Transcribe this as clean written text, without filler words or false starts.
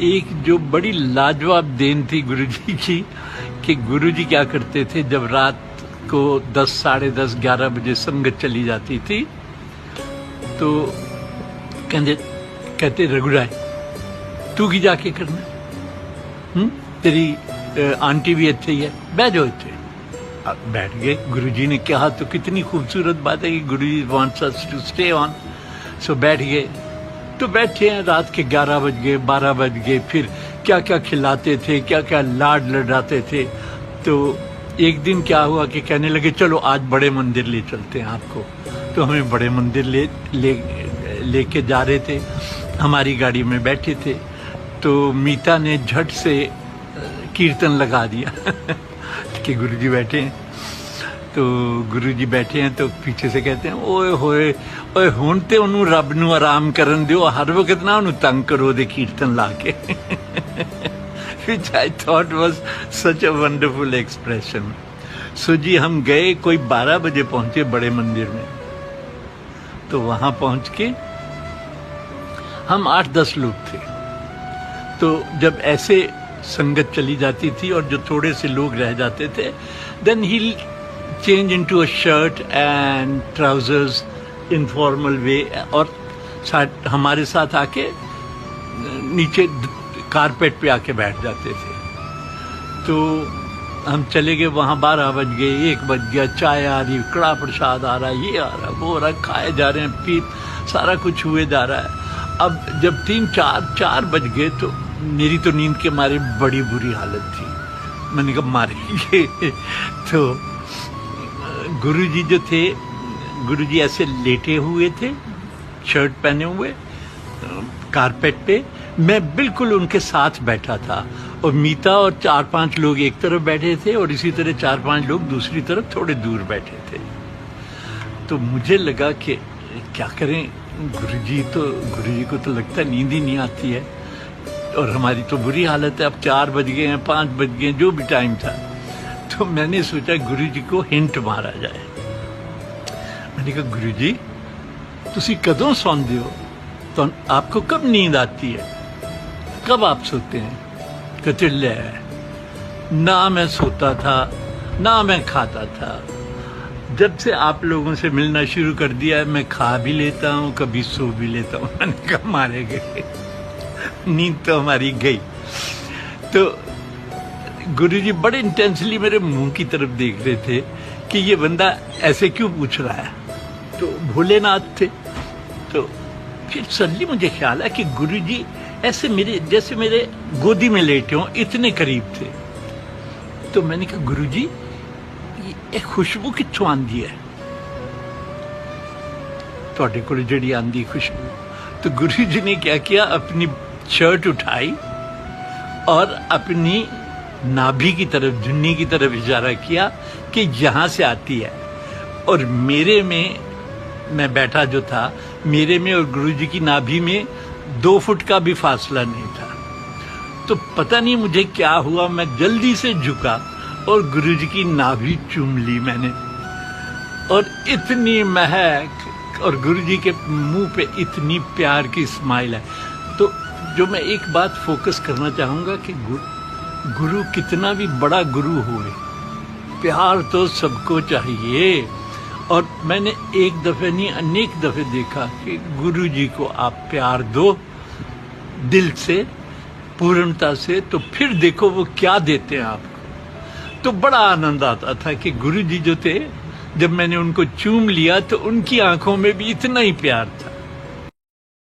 एक जो बड़ी लाजवाब देन थी गुरुजी की, कि गुरुजी क्या करते थे, जब रात को 10, साढ़े 10, 11 बजे संगत चली जाती थी तो कहते रघुराय तू की जाके करना, तेरी आंटी भी अच्छी है, बैठ जाओ इतने। बैठ गए। गुरुजी ने कहा तो कितनी खूबसूरत बात है कि Guruji wants us to stay on, so बैठ गए। तो बैठे हैं, रात के 11 बज गए, 12 बज गए, फिर क्या क्या खिलाते थे, क्या क्या लाड लड़ाते थे। तो एक दिन क्या हुआ कि कहने लगे चलो आज बड़े मंदिर ले चलते हैं आपको। तो हमें बड़े मंदिर लेके जा रहे थे, हमारी गाड़ी में बैठे थे। तो मीता ने झट से कीर्तन लगा दिया कि गुरुजी बैठे हैं। तो गुरुजी बैठे हैं तो पीछे से कहते हैं ओए होए ओए हुण ते उन्होंने रब नूं आराम करन दिओ, हर वक्त ना उन्होंने तंग करो दे कीर्तन ला के which I thought was such a wonderful expression. सो जी हम गए, कोई 12 बजे पहुंचे बड़े मंदिर में। तो वहां पहुंच के हम 8-10 लोग थे। तो जब ऐसे संगत चली जाती थी और जो थोड़े से लोग रह जाते थे, then he change into a shirt and trousers informal way, और हमारे साथ आके नीचे कारपेट पे आके बैठ जाते थे। तो हम चले गए वहाँ, 12 बज गए, 1 बज गया, चाय आ रही, कड़ा प्रसाद आ रहा है, ये आ रहा है, वो हो रहा है, खाए जा रहे हैं, सारा कुछ हुए जा रहा है। अब जब 3-4 बज गए तो मेरी तो नींद के मारे बड़ी बुरी हालत थी, मैंने कहा मारेंगे तो गुरुजी जो थे, गुरुजी ऐसे लेटे हुए थे, शर्ट पहने हुए कारपेट पे, मैं बिल्कुल उनके साथ बैठा था, और मीता और 4-5 लोग एक तरफ बैठे थे और इसी तरह 4-5 लोग दूसरी तरफ थोड़े दूर बैठे थे। तो मुझे लगा कि क्या करें, गुरुजी को तो लगता है नींद ही नहीं आती है, और हमारी तो बुरी हालत है। अब 4 बज गए हैं, 5 बज गए, जो भी टाइम था। तो मैंने सोचा गुरुजी को हिंट मारा जाए। मैंने कहा गुरुजी तुसी कदों सौंदे हो, तो आपको कब नींद आती है, कब आप सोते हैं? कहते ले ना मैं सोता था ना मैं खाता था, जब से आप लोगों से मिलना शुरू कर दिया है मैं खा भी लेता हूँ, कभी सो भी लेता हूँ। मैंने कहा मारे गए, नींद तो हमारी गई। तो गुरुजी बड़े इंटेंसली मेरे मुंह की तरफ देख रहे थे कि ये बंदा ऐसे क्यों पूछ रहा है। तो भोलेनाथ थे। तो फिर सडनली मुझे ख्याल है कि गुरुजी ऐसे जैसे मेरे गोदी में लेटे हों, इतने करीब थे। तो मैंने कहा गुरुजी ये खुशबू कित्थों आंदी है, तुहाडे कोल जिहड़ी आंदी खुशबू। तो गुरुजी ने क्या किया, अपनी शर्ट उठाई और अपनी नाभि की तरफ, जुन्नी की तरफ इशारा किया कि यहाँ से आती है। और मेरे में, मैं बैठा जो था, मेरे में और गुरुजी की नाभि में 2 फुट का भी फासला नहीं था। तो पता नहीं मुझे क्या हुआ, मैं जल्दी से झुका और गुरुजी की नाभि चूम ली मैंने, और इतनी महक, और गुरुजी के मुंह पे इतनी प्यार की स्माइल है। तो जो मैं एक बात फोकस करना चाहूँगा कि गुरु कितना भी बड़ा गुरु हुए, प्यार तो सबको चाहिए। और मैंने एक दफ़े नहीं अनेक दफ़े देखा कि गुरुजी को आप प्यार दो दिल से, पूर्णता से, तो फिर देखो वो क्या देते हैं आपको। तो बड़ा आनंद आता था कि गुरुजी जो थे, जब मैंने उनको चूम लिया तो उनकी आंखों में भी इतना ही प्यार था।